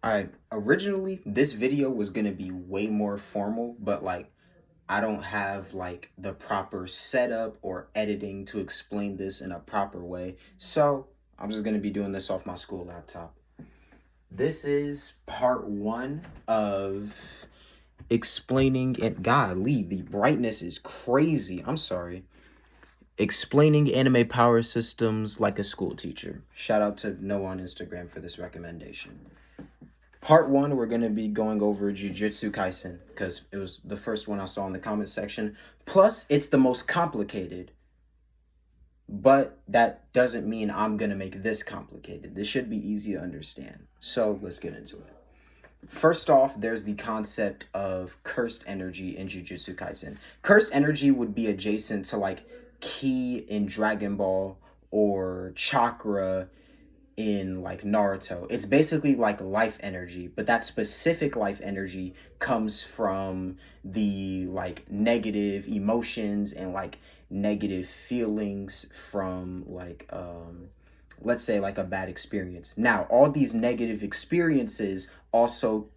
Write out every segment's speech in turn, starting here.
Alright, originally this video was gonna be way more formal, but like I don't have like the proper setup or editing to explain this in a proper way. So I'm just gonna be doing this off my school laptop. This is part one of explaining it. Golly, the brightness is crazy. I'm sorry. Explaining anime power systems like a school teacher. Shout out to Noah on Instagram for this recommendation. Part one, we're going to be going over Jujutsu Kaisen because it was the first one I saw in the comment section. Plus, it's the most complicated. But that doesn't mean I'm going to make this complicated. This should be easy to understand. So let's get into it. First off, there's the concept of cursed energy in Jujutsu Kaisen. Cursed energy would be adjacent to like ki in Dragon Ball or chakra in like Naruto. It's basically like life energy, but that specific life energy comes from the like negative emotions and like negative feelings from like let's say like a bad experience. Now, all these negative experiences also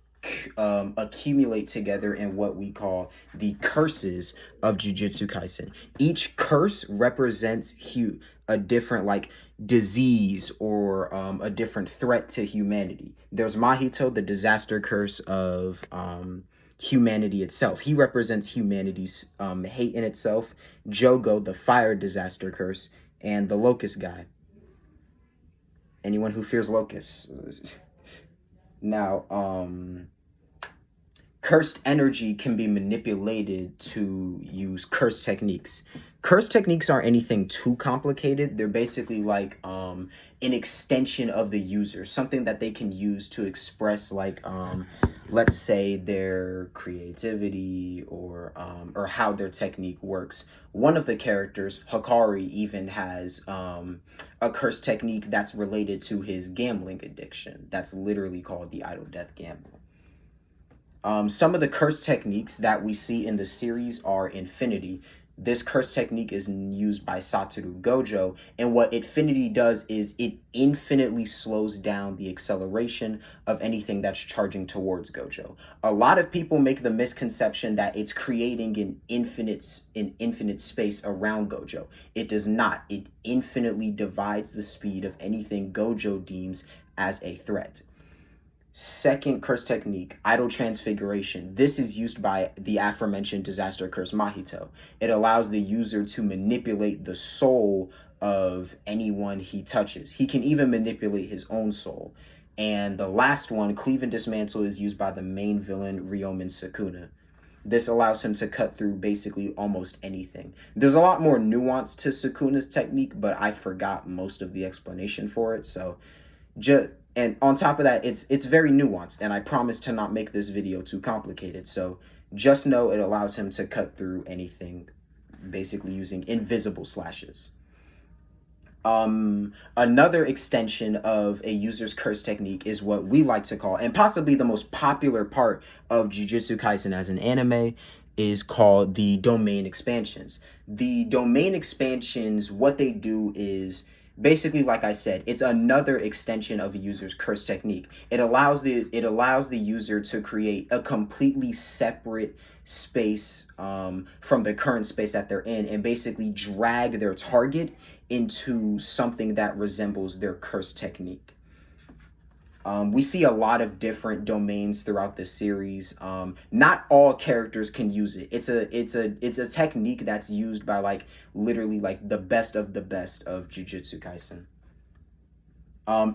accumulate together in what we call the curses of Jujutsu Kaisen. Each curse represents a different like disease or a different threat to humanity. There's Mahito, the disaster curse of humanity itself. He represents humanity's hate in itself. Jogo, the fire disaster curse, and the locust guy. Anyone who fears locusts. Now, cursed energy can be manipulated to use cursed techniques. Cursed techniques aren't anything too complicated. They're basically like an extension of the user, something that they can use to express like let's say their creativity or how their technique works. One of the characters, Hikari, even has a cursed technique that's related to his gambling addiction. That's literally called the Idle Death Gamble. Some of the curse techniques that we see in the series are Infinity. This curse technique is used by Satoru Gojo, and what Infinity does is it infinitely slows down the acceleration of anything that's charging towards Gojo. A lot of people make the misconception that it's creating an infinite space around Gojo. It does not. It infinitely divides the speed of anything Gojo deems as a threat. Second curse technique, idle transfiguration. This is used by the aforementioned disaster curse Mahito. It allows the user to manipulate the soul of anyone he touches. He can even manipulate his own soul. And the last one, cleave and dismantle, is used by the main villain Ryomen Sukuna. This allows him to cut through basically almost anything. There's a lot more nuance to Sukuna's technique, but I forgot most of the explanation for it, so and on top of that, it's very nuanced, and I promise to not make this video too complicated. So just know it allows him to cut through anything, basically using invisible slashes. Another extension of a user's curse technique is what we like to call, and possibly the most popular part of Jujutsu Kaisen as an anime, is called the domain expansions. The domain expansions, what they do is basically, like I said, it's another extension of a user's curse technique. It allows the user to create a completely separate space from the current space that they're in, and basically drag their target into something that resembles their curse technique. We see a lot of different domains throughout the series. Not all characters can use it. It's a technique that's used by like literally like the best of Jujutsu Kaisen.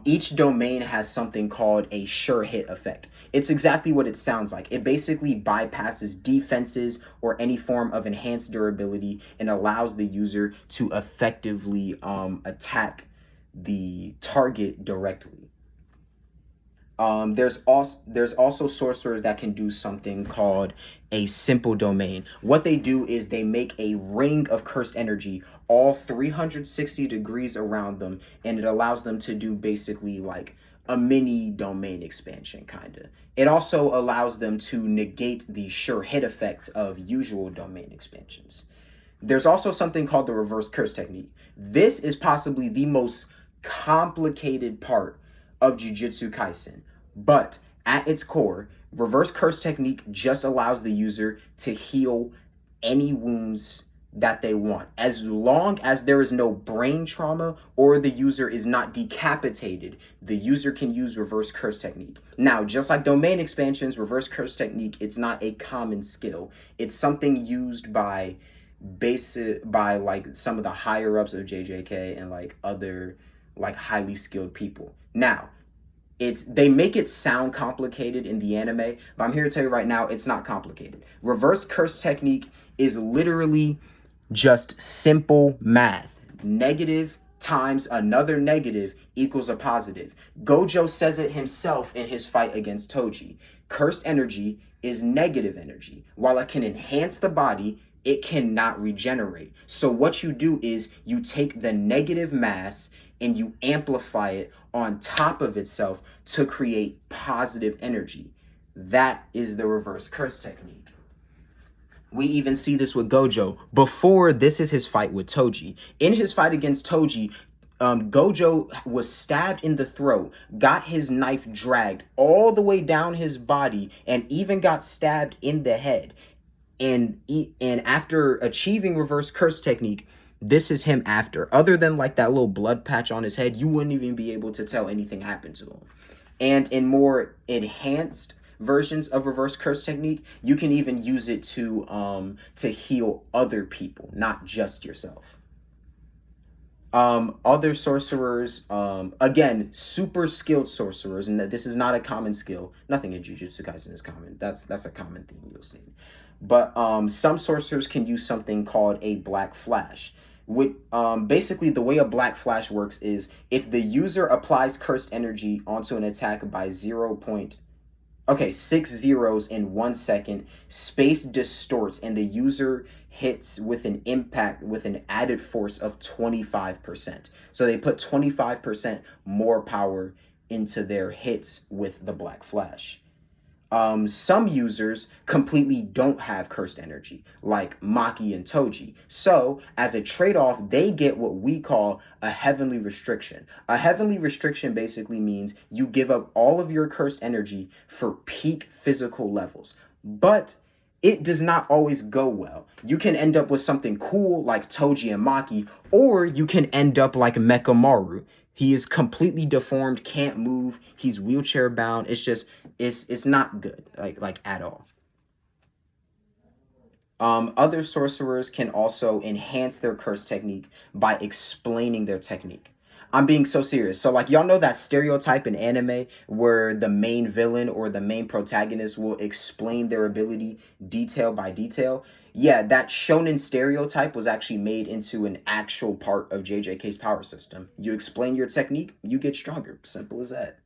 Each domain has something called a sure hit effect. It's exactly what it sounds like. It basically bypasses defenses or any form of enhanced durability and allows the user to effectively attack the target directly. There's also sorcerers that can do something called a simple domain. What they do is they make a ring of cursed energy all 360 degrees around them, and it allows them to do basically like a mini domain expansion, kind of. It also allows them to negate the sure hit effects of usual domain expansions. There's also something called the reverse curse technique. This is possibly the most complicated part of Jujutsu Kaisen. But At its core, reverse curse technique just allows the user to heal any wounds that they want, as long as there is no brain trauma or the user is not decapitated. The user can use reverse curse technique. Now, just like domain expansions, reverse curse technique, it's not a common skill. It's something used by like some of the higher ups of JJK and like other like highly skilled people. Now, they make it sound complicated in the anime, but I'm here to tell you right now, it's not complicated. Reverse curse technique is literally just simple math. Negative times another negative equals a positive. Gojo says it himself in his fight against Toji. Cursed energy is negative energy. While it can enhance the body, it cannot regenerate. So what you do is you take the negative mass and you amplify it on top of itself to create positive energy. That is the reverse curse technique. We even see this with Gojo. Before, this is his fight with Toji. In his fight against Toji, Gojo was stabbed in the throat, got his knife dragged all the way down his body, and even got stabbed in the head. And after achieving reverse curse technique, this is him after. Other than like that little blood patch on his head, you wouldn't even be able to tell anything happened to him. And in more enhanced versions of reverse curse technique, you can even use it to heal other people, not just yourself. Other sorcerers, again, super skilled sorcerers, and this is not a common skill. Nothing in Jujutsu Kaisen is common. That's a common theme you'll see. But some sorcerers can use something called a black flash. With basically the way a black flash works is if the user applies cursed energy onto an attack by 6 zeros in 1 second, space distorts and the user hits with an impact with an added force of 25%. So they put 25% more power into their hits with the black flash. Some users completely don't have cursed energy, like Maki and Toji. So, as a trade-off, they get what we call a heavenly restriction. A heavenly restriction basically means you give up all of your cursed energy for peak physical levels. But it does not always go well. You can end up with something cool like Toji and Maki, or you can end up like Mekamaru. He is completely deformed, can't move, he's wheelchair bound. It's just, it's not good, like at all. Other sorcerers can also enhance their curse technique by explaining their technique. I'm being so serious. So like y'all know that stereotype in anime where the main villain or the main protagonist will explain their ability detail by detail? Yeah, that shonen stereotype was actually made into an actual part of JJK's power system. You explain your technique, you get stronger. Simple as that.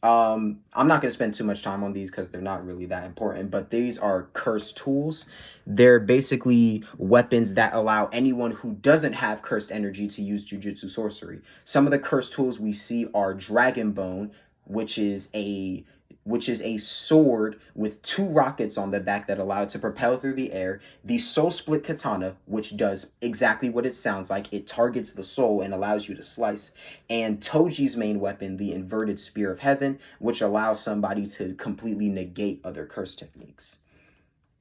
I'm not going to spend too much time on these because they're not really that important, but these are cursed tools. They're basically weapons that allow anyone who doesn't have cursed energy to use jujutsu sorcery. Some of the cursed tools we see are Dragon Bone, which is a sword with 2 rockets on the back that allow it to propel through the air. The Soul Split Katana, which does exactly what it sounds like. It targets the soul and allows you to slice. And Toji's main weapon, the Inverted Spear of Heaven, which allows somebody to completely negate other curse techniques.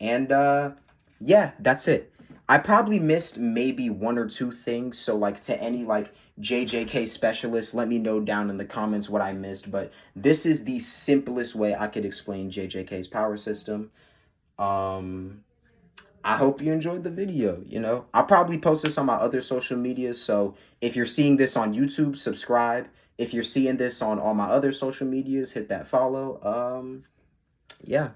And yeah, that's it. I probably missed maybe 1 or 2 things, so like to any like JJK specialists, let me know down in the comments what I missed, but this is the simplest way I could explain JJK's power system. I hope you enjoyed the video, you know. I'll probably post this on my other social medias, so if you're seeing this on YouTube, subscribe. If you're seeing this on all my other social medias, hit that follow. Yeah.